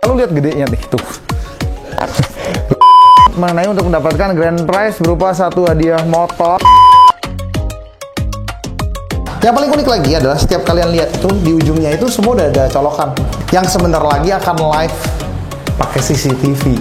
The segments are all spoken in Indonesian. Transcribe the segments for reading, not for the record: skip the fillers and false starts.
Lu lihat gedenya nih tuh. Mengenai untuk mendapatkan grand prize berupa satu hadiah motor. Yang paling unik lagi adalah setiap kalian lihat itu di ujungnya itu semua udah ada colokan yang sebentar lagi akan live pakai CCTV.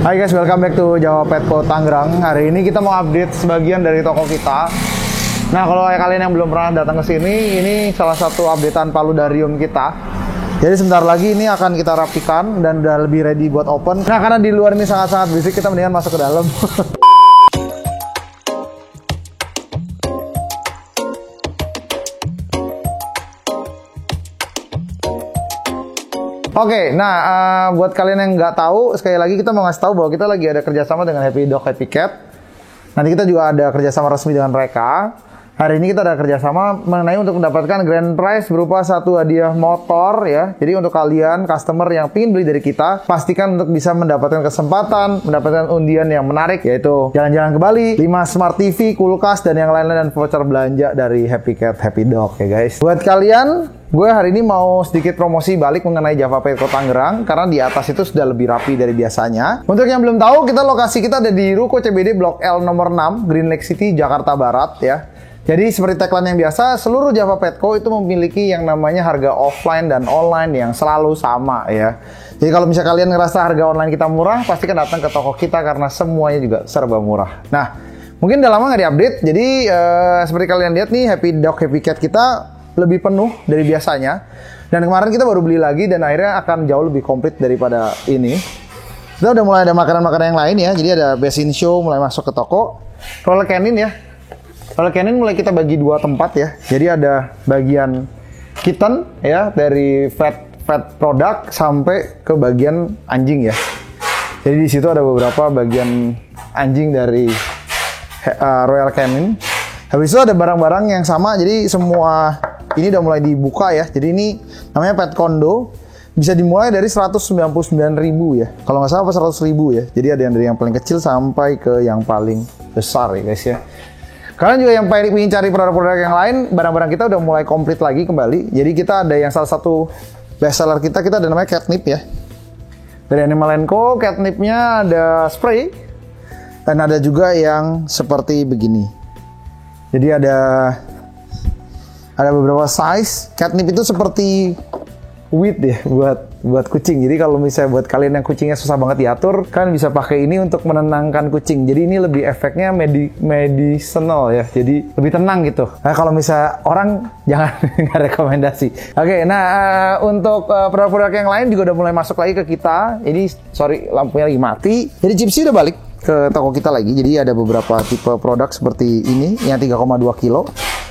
Hai guys, welcome back to Jawa Petco Tangerang. Hari ini kita mau update sebagian dari toko kita. Nah, kalau kalian yang belum pernah datang ke sini, ini salah satu updatean paludarium kita. Jadi sebentar lagi ini akan kita rapikan dan udah lebih ready buat open. Nah, karena di luar ini sangat-sangat berisik, kita mendingan masuk ke dalam. Oke, nah buat kalian yang nggak tahu, sekali lagi kita mau ngasih tahu bahwa kita lagi ada kerjasama dengan Happy Dog Happy Cat. Nanti kita juga ada kerjasama resmi dengan mereka. Hari ini kita ada kerjasama mengenai untuk mendapatkan grand prize berupa satu hadiah motor ya. Jadi untuk kalian customer yang ingin beli dari kita, pastikan untuk bisa mendapatkan kesempatan, mendapatkan undian yang menarik, yaitu jalan-jalan ke Bali, 5 Smart TV, kulkas, dan yang lain-lain, dan voucher belanja dari Happy Cat Happy Dog ya guys. Buat kalian, gue hari ini mau sedikit promosi balik mengenai Java Petco Tangerang, karena di atas itu sudah lebih rapi dari biasanya. Untuk yang belum tahu, lokasi kita ada di Ruko CBD Blok L nomor 6, Green Lake City, Jakarta Barat ya. Jadi seperti tagline yang biasa, seluruh Java Petco itu memiliki yang namanya harga offline dan online yang selalu sama ya. Jadi kalau misalnya kalian ngerasa harga online kita murah, pastikan datang ke toko kita karena semuanya juga serba murah. Nah, mungkin udah lama nggak diupdate, jadi seperti kalian lihat nih, Happy Dog Happy Cat kita lebih penuh dari biasanya. Dan kemarin kita baru beli lagi dan akhirnya akan jauh lebih komplit daripada ini. Kita udah mulai ada makanan-makanan yang lain ya. Jadi ada Best in Show mulai masuk ke toko. Roller Canin ya. Roller Canin mulai kita bagi dua tempat ya. Jadi ada bagian kitten ya, dari pet product sampai ke bagian anjing ya. Jadi di situ ada beberapa bagian anjing dari Royal Canin. Habis itu ada barang-barang yang sama. Jadi semua ini udah mulai dibuka ya. Jadi ini namanya pet condo. Bisa dimulai dari 199.000 ya. Kalau nggak salah 100.000 ya. Jadi ada yang dari yang paling kecil sampai ke yang paling besar ya guys ya. Kalian juga yang ingin cari produk-produk yang lain, barang-barang kita udah mulai komplit lagi kembali. Jadi kita ada yang salah satu best seller kita ada namanya catnip ya. Dari Animal & Co, catnipnya ada spray. Dan ada juga yang seperti begini. Jadi ada beberapa size. Catnip itu seperti weed ya buat kucing. Jadi kalau misalnya buat kalian yang kucingnya susah banget diatur, kalian bisa pakai ini untuk menenangkan kucing. Jadi ini lebih efeknya medicinal ya. Jadi lebih tenang gitu. Nah kalau misalnya orang jangan, nggak rekomendasi. Oke, nah untuk produk-produk yang lain juga udah mulai masuk lagi ke kita. Ini sorry lampunya lagi mati. Jadi Gypsy udah balik ke toko kita lagi. Jadi ada beberapa tipe produk seperti ini yang 3,2 kilo.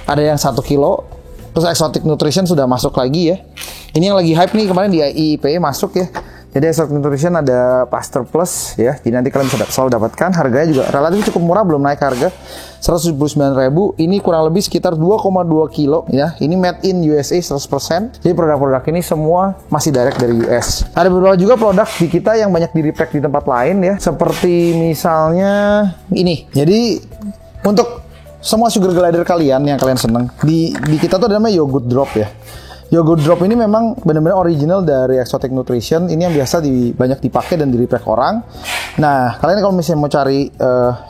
Ada yang 1 kilo. Terus Exotic Nutrition sudah masuk lagi ya. Ini yang lagi hype nih, kemarin di IIP masuk ya. Jadi Exotic Nutrition ada Pasteur Plus ya. Jadi nanti kalian bisa selalu dapatkan. Harganya juga relatif cukup murah, belum naik harga. 179.000. Ini kurang lebih sekitar 2,2 kilo ya. Ini made in USA 100%. Jadi produk-produk ini semua masih direct dari US. Ada beberapa juga produk di kita yang banyak di-repack di tempat lain ya. Seperti misalnya ini. Jadi untuk semua sugar glider kalian yang kalian seneng, di kita tuh ada namanya yogurt drop ya. Yogurt drop ini memang benar-benar original dari Exotic Nutrition. Ini yang biasa banyak dipakai dan di-repack orang. Nah, kalian kalau misalnya mau cari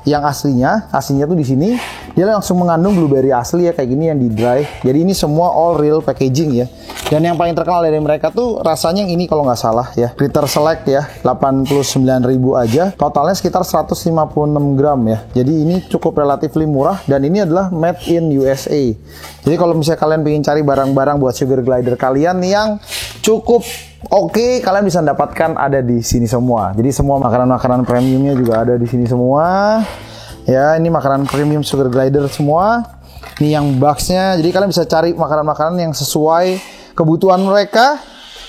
yang aslinya tuh di sini. Dia langsung mengandung blueberry asli ya, kayak gini yang di dry. Jadi ini semua all real packaging ya. Dan yang paling terkenal dari mereka tuh rasanya yang ini kalau nggak salah ya. Ritter Select ya, 89.000 aja. Totalnya sekitar 156 gram ya. Jadi ini cukup relatif murah dan ini adalah made in USA. Jadi kalau misalnya kalian pengen cari barang-barang buat sugar glider kalian yang cukup oke, kalian bisa dapatkan ada di sini semua. Jadi semua makanan-makanan premiumnya juga ada di sini semua. Ya, ini makanan premium sugar glider semua. Ini yang boxnya. Jadi kalian bisa cari makanan-makanan yang sesuai kebutuhan mereka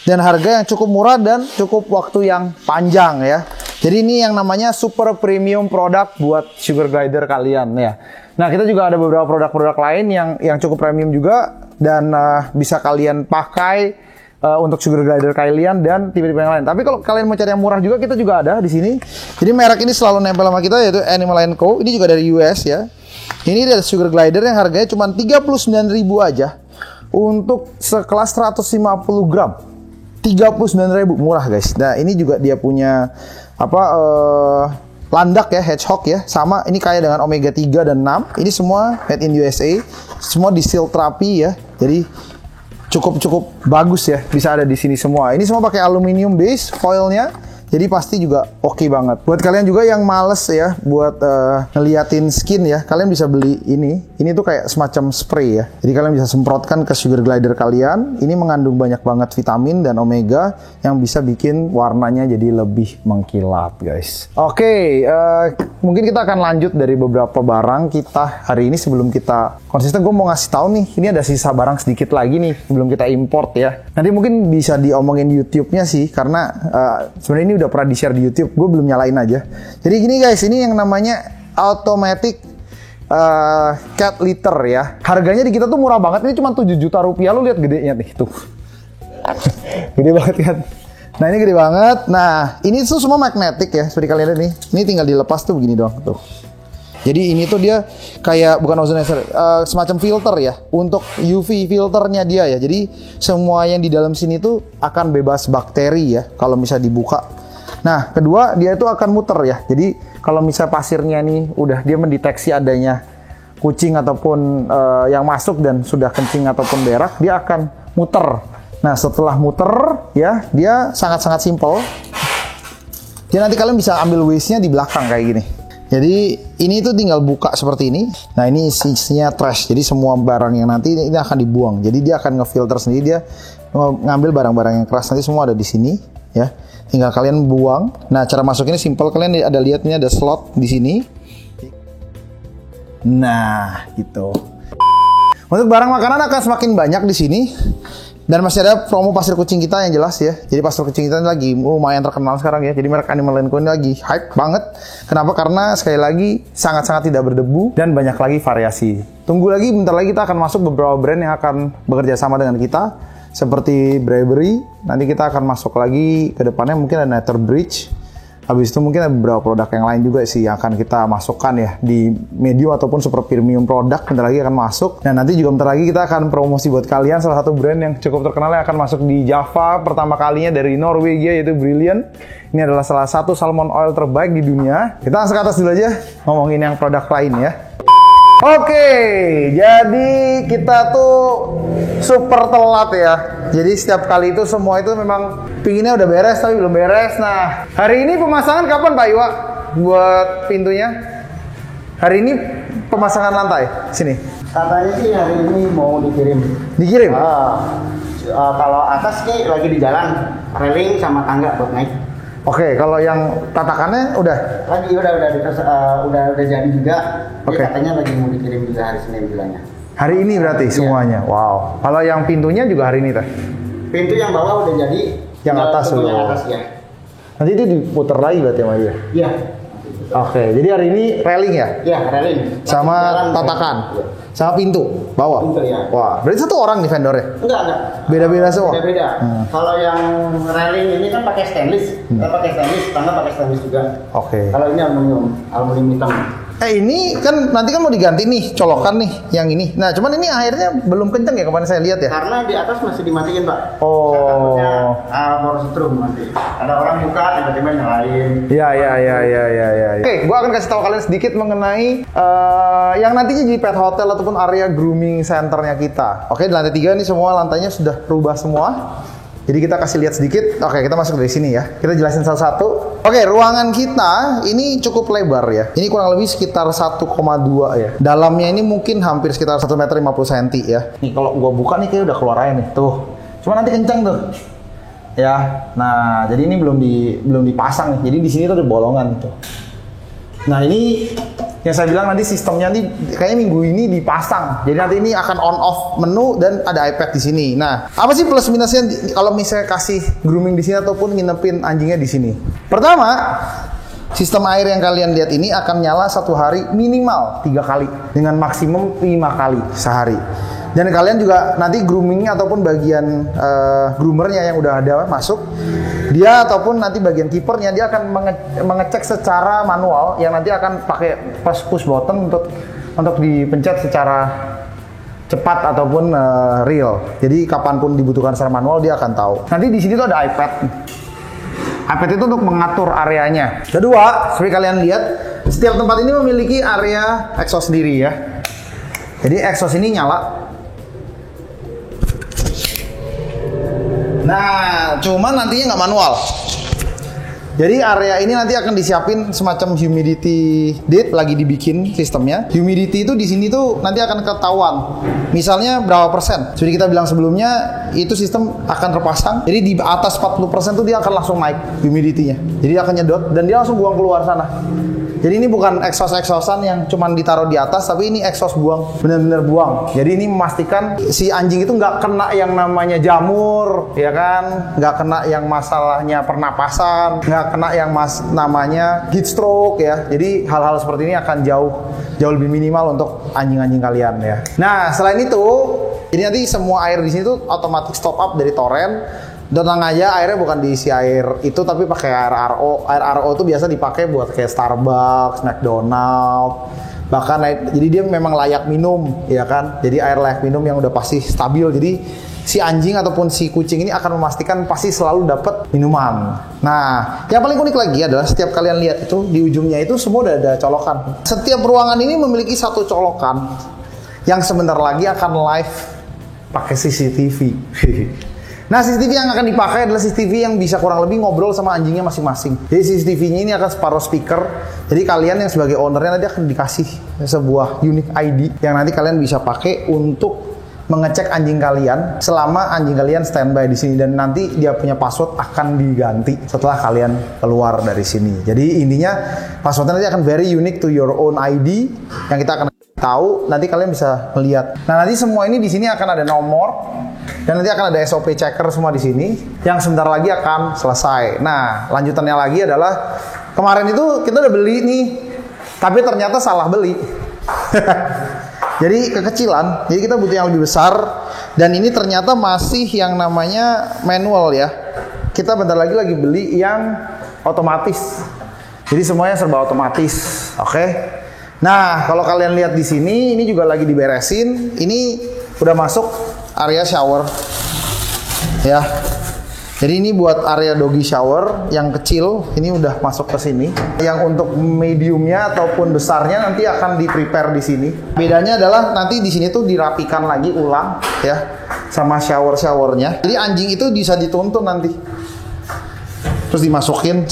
dan harga yang cukup murah dan cukup waktu yang panjang ya. Jadi ini yang namanya super premium produk buat sugar glider kalian ya. Nah, kita juga ada beberapa produk-produk lain yang cukup premium juga dan bisa kalian pakai untuk sugar glider kalian dan tipe-tipe yang lain. Tapi kalau kalian mau cari yang murah juga, kita juga ada di sini. Jadi merek ini selalu nempel sama kita, yaitu Animal & Co. Ini juga dari US ya. Ini ada sugar glider yang harganya cuma 39.000 aja untuk sekelas 150 gram. 39.000, murah guys. Nah ini juga dia punya landak ya, hedgehog ya, sama ini kaya dengan omega 3 dan 6. Ini semua made in USA, semua distill terapi ya. Jadi cukup bagus ya, bisa ada di sini semua. Ini semua pakai aluminium base foilnya, jadi pasti juga oke banget. Buat kalian juga yang males ya buat ngeliatin skin ya, kalian bisa beli ini. Ini tuh kayak semacam spray ya. Jadi kalian bisa semprotkan ke sugar glider kalian. Ini mengandung banyak banget vitamin dan omega yang bisa bikin warnanya jadi lebih mengkilat guys. Oke, mungkin kita akan lanjut dari beberapa barang kita hari ini. Sebelum kita konsisten, gue mau ngasih tahu nih, ini ada sisa barang sedikit lagi nih sebelum kita import ya. Nanti mungkin bisa diomongin YouTube-nya sih, karena sebenarnya ini udah pernah di-share di YouTube, gue belum nyalain aja. Jadi gini guys, ini yang namanya automatic cat litter ya. Harganya di kita tuh murah banget, ini cuma 7 juta rupiah. Lu lihat gedenya nih, tuh. Gede banget kan. Nah ini gede banget. Nah ini tuh semua magnetic ya, seperti kalian lihat nih. Ini tinggal dilepas tuh begini doang tuh. Jadi ini tuh dia kayak bukan ozonizer, semacam filter ya, untuk UV filternya dia ya. Jadi semua yang di dalam sini tuh akan bebas bakteri ya kalau misalnya dibuka. Nah kedua, dia itu akan muter ya. Jadi kalau misalnya pasirnya nih udah dia mendeteksi adanya kucing ataupun yang masuk dan sudah kencing ataupun berak, dia akan muter. Nah setelah muter ya, dia sangat-sangat simple. Jadi nanti kalian bisa ambil waste-nya di belakang kayak gini. Jadi ini tuh tinggal buka seperti ini. Nah ini isinya trash. Jadi semua barang yang nanti ini akan dibuang. Jadi dia akan ngefilter sendiri, dia ngambil barang-barang yang keras nanti semua ada di sini ya. Tinggal kalian buang. Nah cara masuk ini simple. Kalian ada lihatnya ada slot di sini. Nah gitu. Untuk barang makanan akan semakin banyak di sini. Dan masih ada promo pasir kucing kita yang jelas ya. Jadi pasir kucing kita ini lagi lumayan terkenal sekarang ya. Jadi merek Animal & Co ini lagi hype banget. Kenapa? Karena sekali lagi sangat-sangat tidak berdebu dan banyak lagi variasi. Tunggu lagi, bentar lagi kita akan masuk beberapa brand yang akan bekerja sama dengan kita. Seperti Bravery. Nanti kita akan masuk lagi ke depannya, mungkin ada Nether Bridge. Habis itu mungkin ada beberapa produk yang lain juga sih yang akan kita masukkan ya di medium ataupun super premium produk. Bentar lagi akan masuk. Dan nanti juga bentar lagi kita akan promosi buat kalian salah satu brand yang cukup terkenal yang akan masuk di Java pertama kalinya dari Norwegia, yaitu Brilliant. Ini adalah salah satu salmon oil terbaik di dunia. Kita langsung ke atas dulu aja ngomongin yang produk lain ya. Oke, jadi kita tuh super telat ya. Jadi setiap kali itu semua itu memang pinginnya udah beres tapi belum beres. Nah, hari ini pemasangan kapan Pak Iwa buat pintunya? Hari ini pemasangan lantai sini. Katanya sih hari ini mau dikirim. Dikirim? Kalau atas nih lagi di jalan, railing sama tangga buat naik. Oke, kalau yang tatakannya udah? Lagi udah jadi juga. Oke. Katanya lagi mau dikirim juga hari Senin bilangnya. Hari ini berarti semuanya. Wow. Kalau yang pintunya juga hari ini teh? Pintu yang bawah udah jadi. Yang atas pintu loh. yang atas ya. Nanti itu diputar lagi berarti sama dia? Iya. Oke, jadi hari ini railing ya? Iya, railing. Sama Jalan, tatakan? ya. Sama pintu bawah? Pintu ya. Wah, berarti satu orang nih vendornya? Enggak. Beda-beda semua? Beda-beda. Kalau yang railing ini kan pakai stainless. Kita pakai stainless, tangga pakai stainless juga. Oke. Kalau ini aluminium hitam. Ini kan nanti kan mau diganti nih, colokan nih yang ini. Nah, cuman ini akhirnya belum kenceng ya kemarin saya lihat ya? Karena di atas masih dimatiin, Pak. Oh. Baru setrum nanti. Ada orang buka, tiba-tiba nyalain. Ya. Oke, gua akan kasih tahu kalian sedikit mengenai yang nantinya jadi pet hotel ataupun area grooming centernya kita. Oke, di lantai 3 nih semua lantainya sudah berubah semua. Jadi kita kasih lihat sedikit. Oke, kita masuk dari sini ya. Kita jelasin satu-satu. Oke, ruangan kita ini cukup lebar ya. Ini kurang lebih sekitar 1,2 ya. Dalamnya ini mungkin hampir sekitar 1,50 meter ya. Nih kalau gua buka nih kayak udah keluar aja nih. Tuh. Cuma nanti kenceng tuh. Ya. Nah, jadi ini belum dipasang nih. Jadi di sini tuh ada bolongan tuh. Nah, ini yang saya bilang nanti sistemnya nih kayaknya minggu ini dipasang. Jadi nanti ini akan on off menu dan ada iPad di sini. Nah, apa sih plus minusnya kalau misalnya kasih grooming di sini ataupun nginepin anjingnya di sini? Pertama, sistem air yang kalian lihat ini akan nyala satu hari minimal 3 kali dengan maksimum 5 kali sehari. Dan kalian juga nanti grooming ataupun bagian groomernya yang udah ada masuk, dia ataupun nanti bagian keepernya dia akan mengecek secara manual yang nanti akan pakai push button untuk dipencet secara cepat ataupun real. Jadi kapanpun dibutuhkan secara manual dia akan tahu. Nanti di sini tuh ada iPad. iPad itu untuk mengatur areanya. Kedua, seperti kalian lihat, setiap tempat ini memiliki area exhaust sendiri ya. Jadi exhaust ini nyala. Nah, cuman nantinya nggak manual. Jadi area ini nanti akan disiapin semacam humidity dit, lagi dibikin sistemnya. Humidity itu di sini tuh nanti akan ketahuan. Misalnya berapa persen. Seperti kita bilang sebelumnya, itu sistem akan terpasang. Jadi di atas 40% tuh dia akan langsung naik humidity-nya. Jadi dia akan nyedot dan dia langsung buang keluar sana. Jadi ini bukan exhaust-exhaustan yang cuman ditaruh di atas, tapi ini exhaust buang, benar-benar buang. Jadi ini memastikan si anjing itu nggak kena yang namanya jamur, ya kan? Nggak kena yang masalahnya pernapasan, nggak kena yang namanya heat stroke ya. Jadi hal-hal seperti ini akan jauh lebih minimal untuk anjing-anjing kalian ya. Nah, selain itu, ini nanti semua air di sini tuh otomatis top up dari torrent. Tenang aja, airnya bukan diisi air itu tapi pakai air RO. Air RO itu biasa dipakai buat kayak Starbucks, McDonald, bahkan jadi dia memang layak minum, ya kan? Jadi air layak minum yang udah pasti stabil. Jadi si anjing ataupun si kucing ini akan memastikan pasti selalu dapat minuman. Nah, yang paling unik lagi adalah setiap kalian lihat itu di ujungnya itu semua udah ada colokan. Setiap ruangan ini memiliki satu colokan yang sebentar lagi akan live pakai CCTV. Nah, CCTV yang akan dipakai adalah CCTV yang bisa kurang lebih ngobrol sama anjingnya masing-masing. Jadi CCTV-nya ini akan separuh speaker. Jadi kalian yang sebagai ownernya nanti akan dikasih sebuah unique ID yang nanti kalian bisa pakai untuk mengecek anjing kalian selama anjing kalian standby di sini, dan nanti dia punya password akan diganti setelah kalian keluar dari sini. Jadi intinya passwordnya nanti akan very unique to your own ID yang kita akan tahu, nanti kalian bisa melihat. Nah, nanti semua ini di sini akan ada nomor dan nanti akan ada SOP checker semua di sini yang sebentar lagi akan selesai. Nah, lanjutannya lagi adalah kemarin itu kita udah beli nih, tapi ternyata salah beli. Jadi kekecilan, jadi kita butuh yang lebih besar, dan ini ternyata masih yang namanya manual ya. Kita bentar lagi beli yang otomatis. Jadi semuanya serba otomatis, oke? Nah, kalau kalian lihat di sini, ini juga lagi diberesin. Ini udah masuk area shower, ya. Jadi ini buat area doggy shower yang kecil, ini udah masuk ke sini. Yang untuk mediumnya ataupun besarnya nanti akan di-prepare di sini. Bedanya adalah nanti di sini tuh dirapikan lagi ulang, ya, sama shower-showernya. Jadi anjing itu bisa dituntun nanti, terus dimasukin,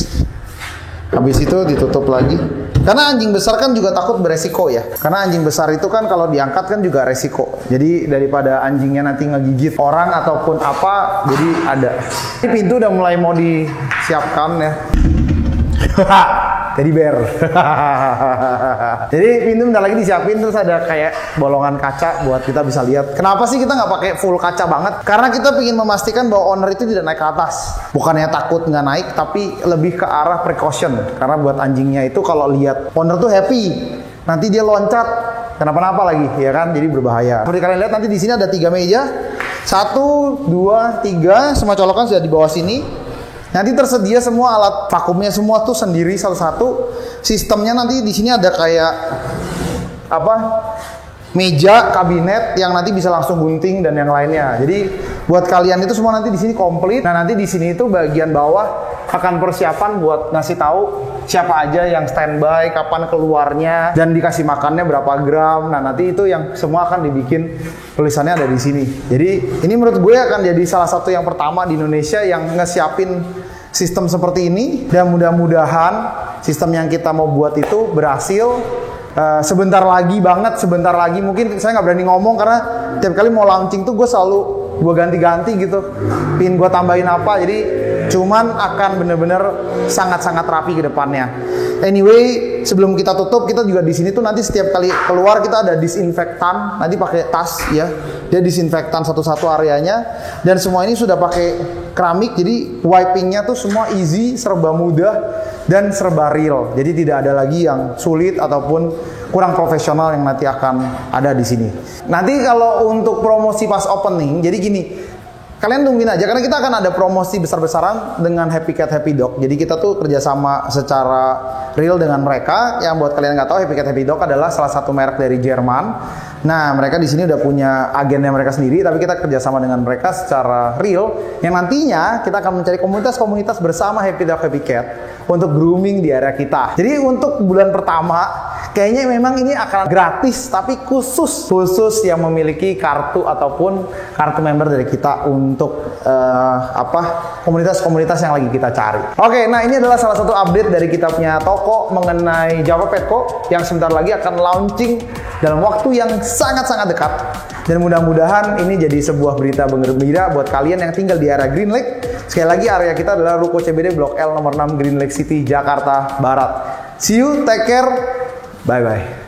habis itu ditutup lagi. Karena anjing besar kan juga takut beresiko ya. Karena anjing besar itu kan kalau diangkat kan juga resiko. Jadi daripada anjingnya nanti ngegigit orang ataupun apa, jadi ada. Ini pintu udah mulai mau disiapkan ya. Teddy bear. Jadi pintu bentar lagi disiapin, terus ada kayak bolongan kaca buat kita bisa lihat. Kenapa sih kita nggak pakai full kaca banget? Karena kita ingin memastikan bahwa owner itu tidak naik ke atas. Bukannya takut nggak naik, tapi lebih ke arah precaution. Karena buat anjingnya itu kalau lihat owner tuh happy, nanti dia loncat, kenapa-napa lagi, ya kan? Jadi berbahaya. Seperti kalian lihat nanti di sini ada 3 meja, 1, 2, 3, semua colokan sudah di bawah sini. Nanti tersedia semua alat vakumnya semua tuh sendiri satu-satu. Sistemnya nanti di sini ada kayak apa? Meja, kabinet yang nanti bisa langsung gunting dan yang lainnya. Jadi buat kalian itu semua nanti di sini komplit. Nah, nanti di sini itu bagian bawah akan persiapan buat ngasih tahu siapa aja yang standby, kapan keluarnya, dan dikasih makannya berapa gram. Nah, nanti itu yang semua akan dibikin tulisannya ada di sini. Jadi ini menurut gue akan jadi salah satu yang pertama di Indonesia yang ngesiapin sistem seperti ini, dan mudah-mudahan sistem yang kita mau buat itu berhasil. Sebentar lagi mungkin saya nggak berani ngomong karena tiap kali mau launching tuh gue selalu ganti-ganti gitu, pin gue tambahin apa, jadi Cuman akan bener-bener sangat-sangat rapi ke depannya. Anyway, sebelum kita tutup, kita juga di sini tuh nanti setiap kali keluar kita ada disinfektan, nanti pakai tas ya. Dia disinfektan satu-satu areanya, dan semua ini sudah pakai keramik, jadi wipingnya tuh semua easy, serba mudah dan serba real. Jadi tidak ada lagi yang sulit ataupun kurang profesional yang nanti akan ada di sini. Nanti kalau untuk promosi pas opening, jadi gini. Kalian tungguin aja, karena kita akan ada promosi besar-besaran dengan Happy Cat Happy Dog. Jadi kita tuh kerjasama secara real dengan mereka. Yang buat kalian nggak tahu, Happy Cat Happy Dog adalah salah satu merek dari Jerman. Nah, mereka di sini udah punya agennya mereka sendiri, tapi kita kerjasama dengan mereka secara real. Yang nantinya kita akan mencari komunitas-komunitas bersama Happy Dog Happy Cat untuk grooming di area kita. Jadi untuk bulan pertama, kayaknya memang ini akan gratis, tapi khusus yang memiliki kartu ataupun kartu member dari kita untuk komunitas-komunitas yang lagi kita cari. Oke, nah ini adalah salah satu update dari kita punya toko mengenai Java Petco yang sebentar lagi akan launching dalam waktu yang sangat-sangat dekat. Dan mudah-mudahan ini jadi sebuah berita gembira buat kalian yang tinggal di area Green Lake. Sekali lagi area kita adalah Ruko CBD Blok L nomor 6 Green Lake City, Jakarta Barat. See you, take care, bye-bye.